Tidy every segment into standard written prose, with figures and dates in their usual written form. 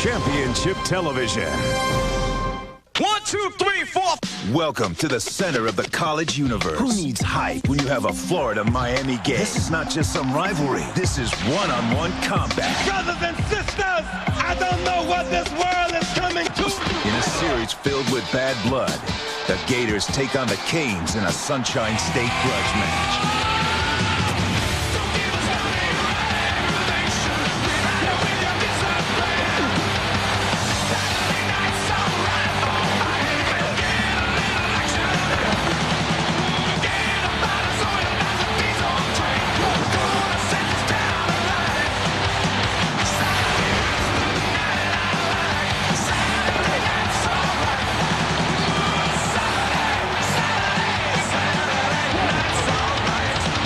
Championship Television. 1, 2, 3, 4. Welcome to the center of the college universe. Who needs hype when you have a Florida-Miami game? This is not just some rivalry. This is one-on-one combat. Brothers and sisters, I don't know what this world is coming to. In a series filled with bad blood, the Gators take on the Canes in a Sunshine State grudge match.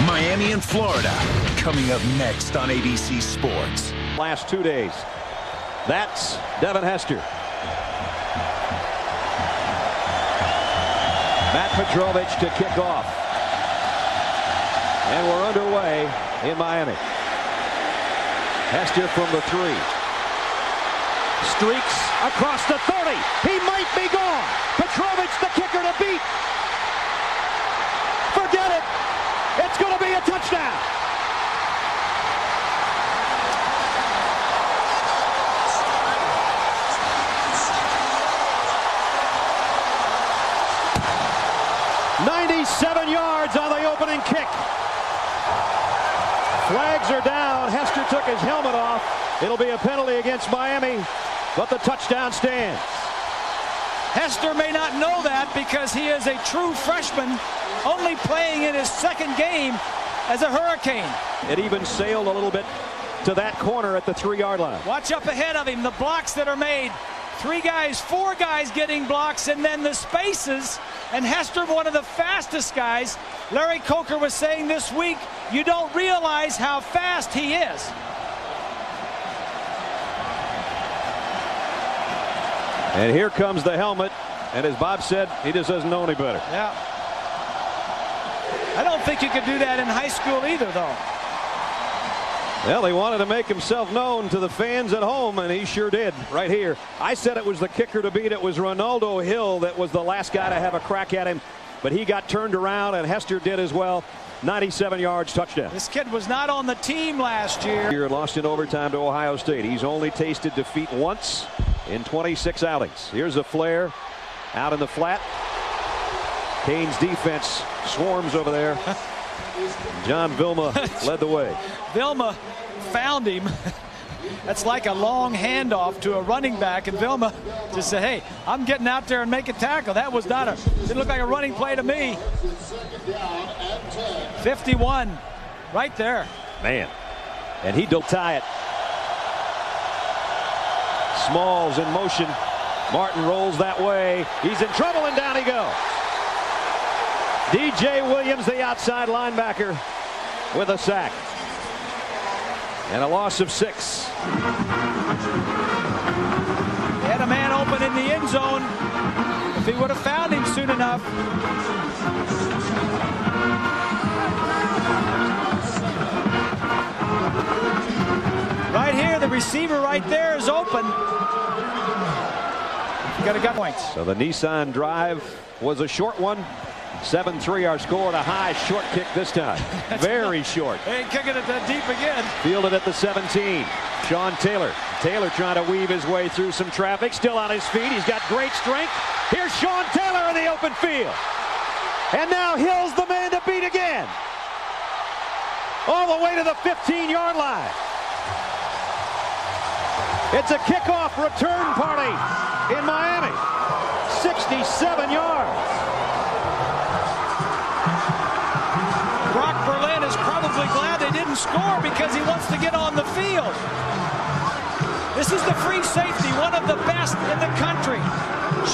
Miami and Florida, coming up next on ABC Sports. Last 2 days. That's Devin Hester. Matt Petrovich to kick off. And we're underway in Miami. Hester from the 3. Streaks across the 30. He might be gone. Petrovich, the kicker, to beat. Forget it. It's going to be a touchdown. "97 yards on the opening kick. Flags are down. Hester took his helmet off. It'll be a penalty against Miami, but the touchdown stands. Hester may not know that because he is a true freshman, only playing in his second game as a Hurricane. It even sailed a little bit to that corner at the 3-yard line. Watch up ahead of him, the blocks that are made. 3 guys, 4 guys getting blocks, and then the spaces. And Hester, one of the fastest guys. Larry Coker was saying this week, you don't realize how fast he is. And here comes the helmet. And as Bob said, he just doesn't know any better. Yeah. I don't think you could do that in high school either, though. Well, he wanted to make himself known to the fans at home, and he sure did right here. I said it was the kicker to beat. It was Ronaldo Hill that was the last guy to have a crack at him, but he got turned around, and Hester did as well. 97 yards, touchdown. This kid was not on the team last year. Lost in overtime to Ohio State. He's only tasted defeat once in 26 outings. Here's a flare out in the flat. Canes defense swarms over there. John Vilma led the way. Vilma found him. That's like a long handoff to a running back, and Vilma just said, hey, I'm getting out there and make a tackle. That was not didn't look like a running play to me. 51 right there. Man, and he'll tie it. Smalls in motion. Martin rolls that way. He's in trouble, and down he goes. DJ Williams, the outside linebacker, with a sack. And a loss of 6. He had a man open in the end zone. If he would have found him soon enough. Right here, the receiver right there is open. Got a gut points. So the Nissan drive was a short one. 7-3 our score, and a high short kick this time. Very short. They ain't kicking it that deep again. Fielded at the 17. Sean Taylor. Taylor trying to weave his way through some traffic. Still on his feet. He's got great strength. Here's Sean Taylor in the open field. And now Hill's the man to beat again. All the way to the 15-yard line. It's a kickoff return party in Miami. 67 yards. Brock Berlin is probably glad they didn't score because he wants to get on the field. This is the free safety, one of the best in the country.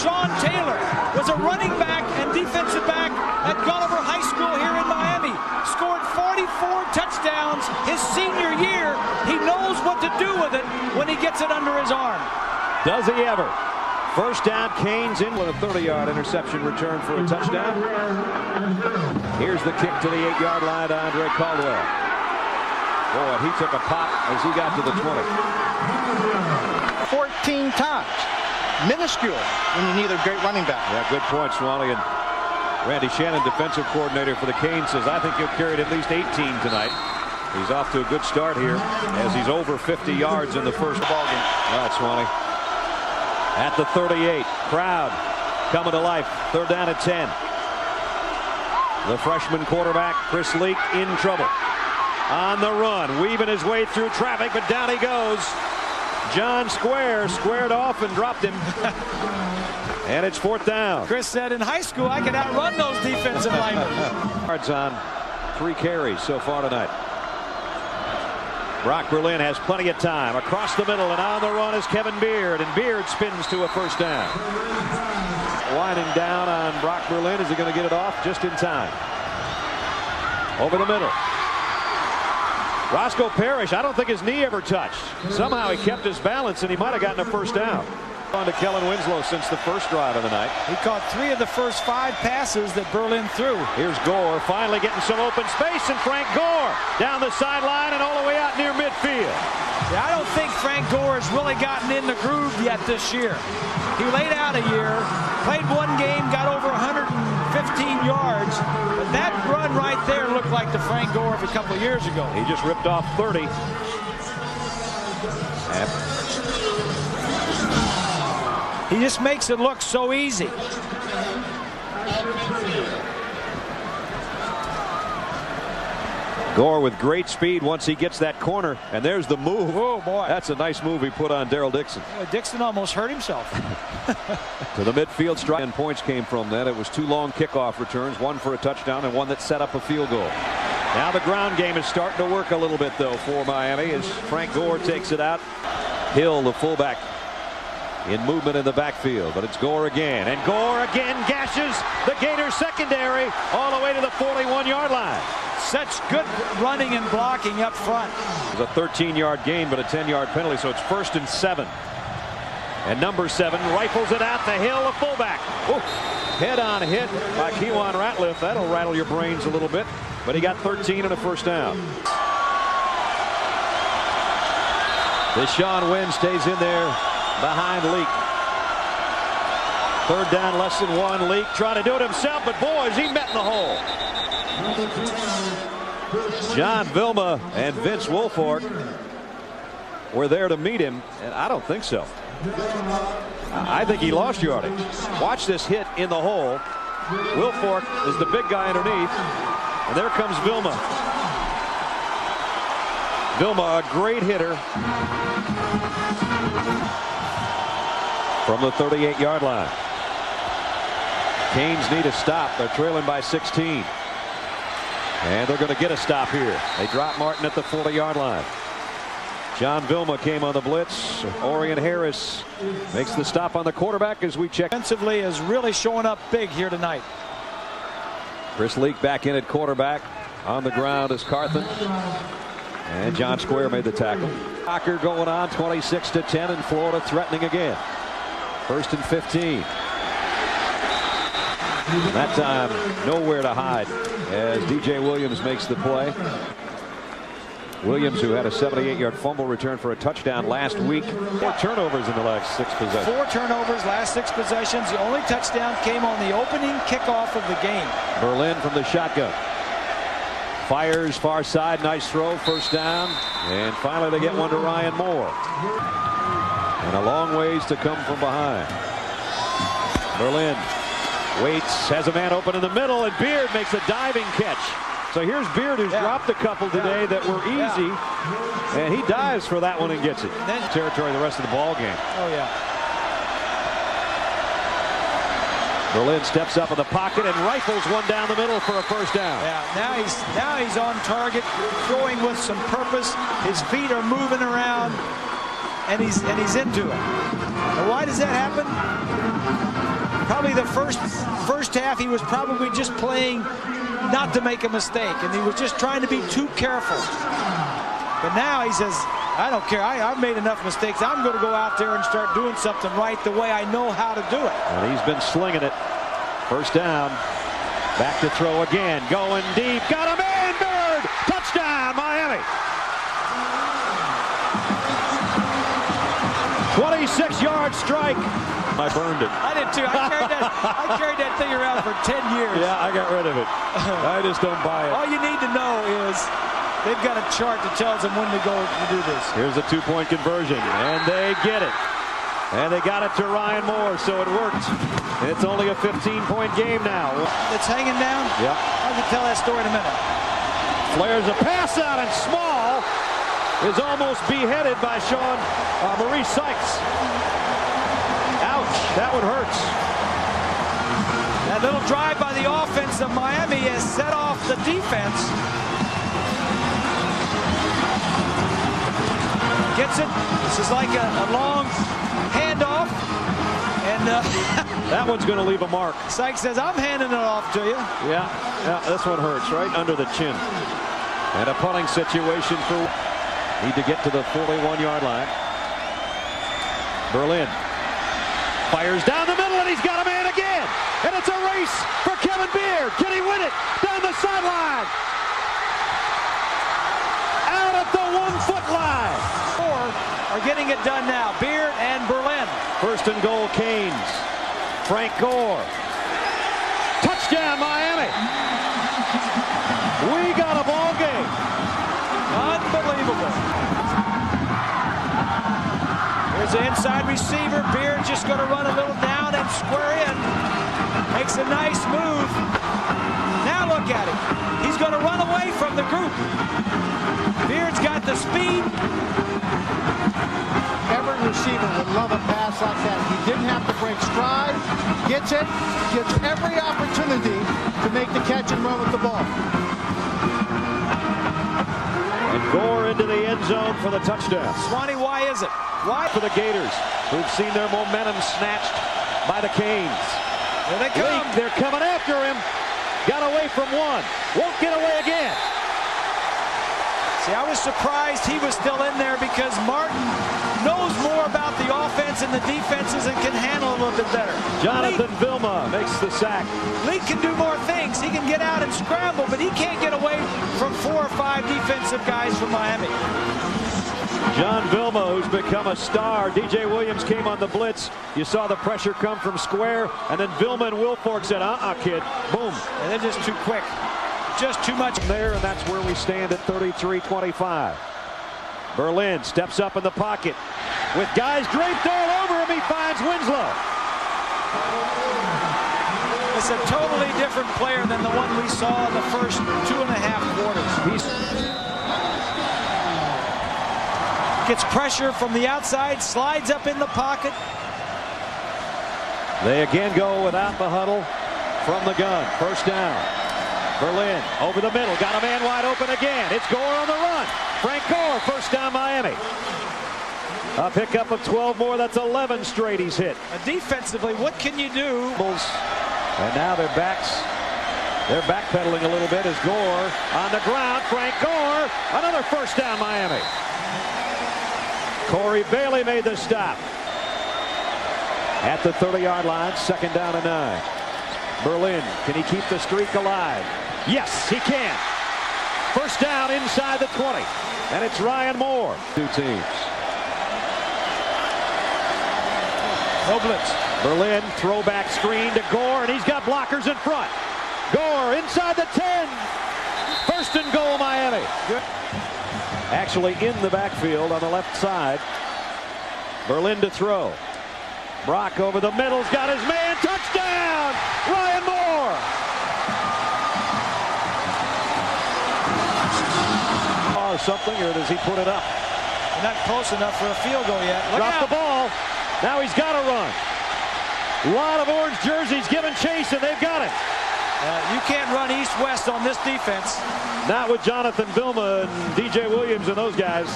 Sean Taylor was a running back and defensive back at Gulliver High School here in Miami. Scored 44 touchdowns his senior year. He knows what to do with it when he gets it under his arm. Does he ever? First down, Canes in with a 30-yard interception return for a touchdown. Here's the kick to the 8-yard line to Andre Caldwell. Boy, he took a pop as he got to the 20. 15 times. Minuscule when you need a great running back. Yeah, good point, Swally. And Randy Shannon, defensive coordinator for the Canes, says, I think he'll carry it at least 18 tonight. He's off to a good start here as he's over 50 yards in the first ball game. All right, Swally. At the 38, crowd coming to life. 3rd down and 10. The freshman quarterback, Chris Leak, in trouble. On the run, weaving his way through traffic, but down he goes. John Square squared off and dropped him. And it's 4th down. Chris said in high school I could outrun those defensive linemen. Yards on 3 carries so far tonight. Brock Berlin has plenty of time. Across the middle and on the run is Kevin Beard. And Beard spins to a 1st down. Winding down on Brock Berlin. Is he going to get it off just in time? Over the middle. Roscoe Parrish, I don't think his knee ever touched. Somehow he kept his balance and he might have gotten a 1st down. On to Kellen Winslow since the first drive of the night. He caught 3 of the first 5 passes that Berlin threw. Here's Gore finally getting some open space, and Frank Gore down the sideline and all the way out near midfield. Yeah, I don't think Frank Gore has really gotten in the groove yet this year. He laid out a year, played 1 game, got over 115 yards, but that run right there looked like the Frank Gore of a couple of years ago. He just ripped off 30. He just makes it look so easy. Gore with great speed once he gets that corner, and there's the move. Oh boy, that's a nice move he put on Darrell Dixon. Boy, Dixon almost hurt himself. To the midfield strike, and points came from that. It was 2 long kickoff returns, 1 for a touchdown and 1 that set up a field goal. Now the ground game is starting to work a little bit though for Miami as Frank Gore takes it out. Hill, the fullback, in movement in the backfield, but it's Gore again, and Gore again gashes the Gators secondary all the way to the 41-yard line. Such good running and blocking up front. It was a 13-yard gain, but a 10-yard penalty, so it's 1st and 7. And number 7 rifles it out the Hill, the fullback. Ooh, head-on hit by Kewan Ratliff. That'll rattle your brains a little bit, but he got 13 and a 1st down. Deshaun Wynn stays in there behind Leak. 3rd down, less than 1. Leak trying to do it himself, but boy, is he met in the hole. John Vilma and Vince Wilfork were there to meet him, and I don't think so. I think he lost yardage. Watch this hit in the hole. Wilfork is the big guy underneath, and there comes Vilma. Vilma, a great hitter from the 38-yard line. Canes need a stop. They're trailing by 16. And they're going to get a stop here. They drop Martin at the 40-yard line. John Vilma came on the blitz. Orion Harris makes the stop on the quarterback as we check. Defensively is really showing up big here tonight. Chris Leak back in at quarterback. On the ground is Carthen. And John Square made the tackle. Cocker going on 26-10, and Florida threatening again. 1st and 15. That time nowhere to hide as DJ Williams makes the play. Williams, who had a 78-yard fumble return for a touchdown last week. 4 turnovers in the last 6 possessions. 4 turnovers last 6 possessions. The only touchdown came on the opening kickoff of the game. Berlin from the shotgun. Fires far side. Nice throw. 1st down. And finally they get one to Ryan Moore. And a long ways to come from behind. Berlin waits, has a man open in the middle, and Beard makes a diving catch. So here's Beard, who's dropped a couple today that were easy, and he dives for that one and gets it. Then territory the rest of the ball game. Oh yeah. Berlin steps up in the pocket and rifles one down the middle for a 1st down. Yeah, now he's on target, throwing with some purpose. His feet are moving around, and he's into it. And why does that happen? Probably the first half he was probably just playing not to make a mistake, and he was just trying to be too careful. But now he says, I don't care. I've made enough mistakes. I'm going to go out there and start doing something right the way I know how to do it. And he's been slinging it. 1st down. Back to throw again. Going deep. Got him in. Bird. Touchdown, Miami. 26-yard strike. I burned it. I did too. I carried that thing around for 10 years. Yeah, I got rid of it. I just don't buy it. All you need to know is they've got a chart that tells them when to go to do this. Here's a two-point conversion, and they get it. And they got it to Ryan Moore, so it worked. And it's only a 15-point game now. It's hanging down? Yeah. I can tell that story in a minute. Flares a pass out, and Small is almost beheaded by Maurice Sykes. Ouch, that one hurts. That little drive by the offense of Miami has set off the defense. Gets it. This is like a long handoff. And that one's going to leave a mark. Sykes says, I'm handing it off to you. Yeah, this one hurts right under the chin. And a punting situation for... Need to get to the 41-yard line. Berlin fires down the middle, and he's got a man again. And it's a race for Kevin Beard. Can he win it? Down the sideline. Out at the 1-foot line. Four are getting it done now. Beard and Berlin. First and goal, Canes. Frank Gore. Touchdown, Miami. We got a ball game. Unbelievable. Here's the inside receiver. Beard just going to run a little down and square in. Makes a nice move. Now look at him. He's going to run away from the group. Beard's got the speed. Every receiver would love a pass like that. He didn't have to break stride. Gets it. Gets every opportunity to make the catch and run with the ball. And Gore into the end zone for the touchdown. Swanee, why is it? Why? For the Gators, who've seen their momentum snatched by the Canes. Here they come. Leak, they're coming after him. Got away from one. Won't get away again. See, I was surprised he was still in there because Martin knows more about the offense and the defenses and can handle a little bit better. Jonathan Vilma makes the sack. Leak can do more things. He can get out and scramble, but he can't get away from 4 or 5 defensive guys from Miami. John Vilma, who's become a star. DJ Williams came on the blitz. You saw the pressure come from square, and then Vilma and Wilfork said, kid. Boom. And they're just too quick. Just too much there, and that's where we stand at 33-25. Berlin steps up in the pocket. With guys draped all over him, he finds Winslow. It's a totally different player than the one we saw in the first 2.5 quarters. Gets pressure from the outside, slides up in the pocket. They again go without the huddle from the gun. First down. Berlin over the middle, got a man wide open again. It's Gore on the run. Frank Gore, first down Miami. A pickup of 12 more, that's 11 straight he's hit. Defensively, what can you do? And now they're backpedaling a little bit as Gore on the ground. Frank Gore, another first down Miami. Corey Bailey made the stop. At the 30-yard line, second down and 9. Berlin, can he keep the streak alive? Yes, he can. First down inside the 20. And it's Ryan Moore. Two teams. No blitz. Berlin, throwback screen to Gore, and he's got blockers in front. Gore inside the 10. First and goal, Miami. Good. Actually in the backfield on the left side. Berlin to throw. Brock over the middle's got his man. Touchdown! Ryan Moore! Or something, or does he put it up? Not close enough for a field goal yet. Look Dropped out. the ball. Now he's got to run. A lot of orange jerseys giving chase, and they've got it. You can't run east-west on this defense. Not with Jonathan Vilma and DJ Williams and those guys.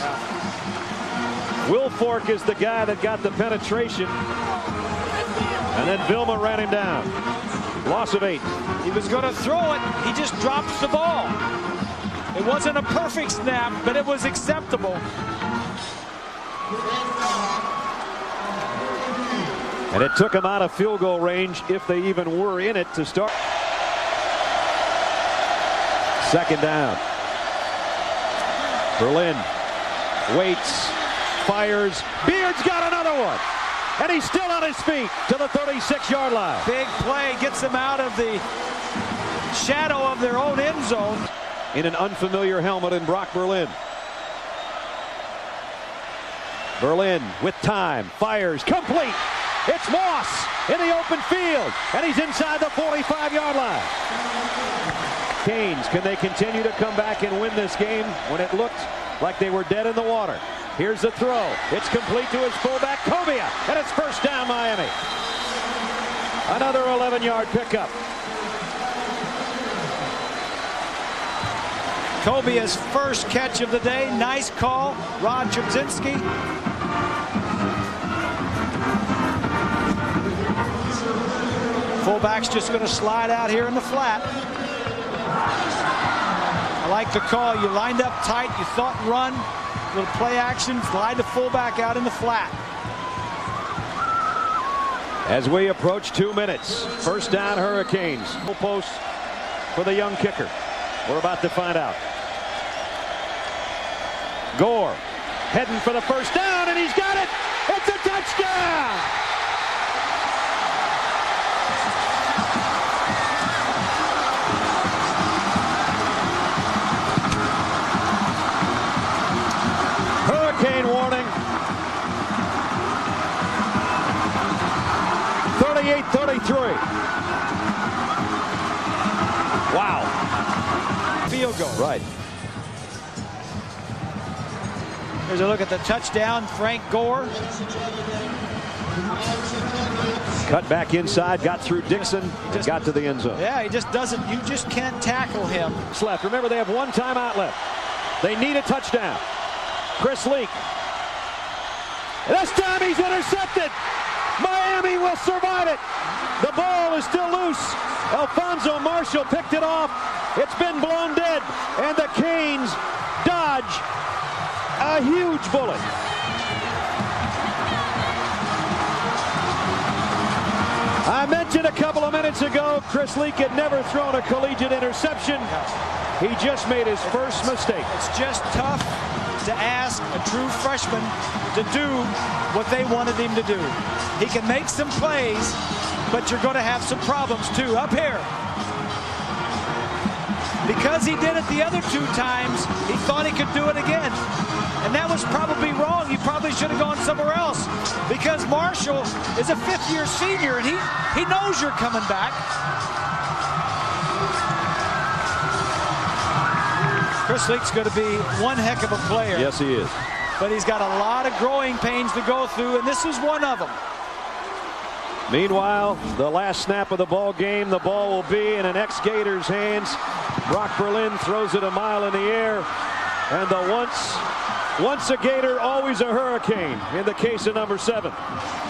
Wilfork is the guy that got the penetration. And then Vilma ran him down. Loss of 8. He was going to throw it. He just drops the ball. It wasn't a perfect snap, but it was acceptable. And it took him out of field goal range, if they even were in it, to start. Second down. Berlin waits, fires. Beard's got another another one. And he's still on his feet to the 36-yard line. Big play gets them out of the shadow of their own end zone. In an unfamiliar helmet in Brock Berlin. Berlin with time, fires, complete. It's Moss in the open field, and he's inside the 45-yard line. Canes, can they continue to come back and win this game when it looked like they were dead in the water? Here's the throw. It's complete to his fullback, Cobia, and it's first down, Miami. Another 11-yard pickup. Cobia's first catch of the day. Nice call, Rod Trzynski. Fullback's just going to slide out here in the flat. I like the call. You lined up tight. You thought run. Little play action. Slide the fullback out in the flat. As we approach 2 minutes, first down Hurricanes. Full post for the young kicker. We're about to find out. Gore heading for the first down, and he's got it. It's a touchdown. Hurricane warning. 38-33. Wow. Field goal. Right. Here's a look at the touchdown. Frank Gore. Cut back inside, got through Dixon, and got to the end zone. Yeah, he just doesn't. You just can't tackle him. It's left. Remember, they have one timeout left. They need a touchdown. Chris Leak. This time he's intercepted. Miami will survive it. The ball is still loose. Alfonso Marshall picked it off. It's been blown dead, and the Canes dodge a huge bullet. I mentioned a couple of minutes ago, Chris Leak had never thrown a collegiate interception. He just made his first mistake. It's just tough to ask a true freshman to do what they wanted him to do. He can make some plays, but you're going to have some problems too. Up here. Because he did it the other 2 times, he thought he could do it again. And that was probably wrong. He probably should have gone somewhere else, because Marshall is a 5th-year senior, and he knows you're coming back. Chris Leak's going to be one heck of a player. Yes, he is. But he's got a lot of growing pains to go through, and this is one of them. Meanwhile, the last snap of the ball game, the ball will be in an ex-Gators' hands. Brock Berlin throws it a mile in the air, and the once a Gator, always a Hurricane in the case of number 7.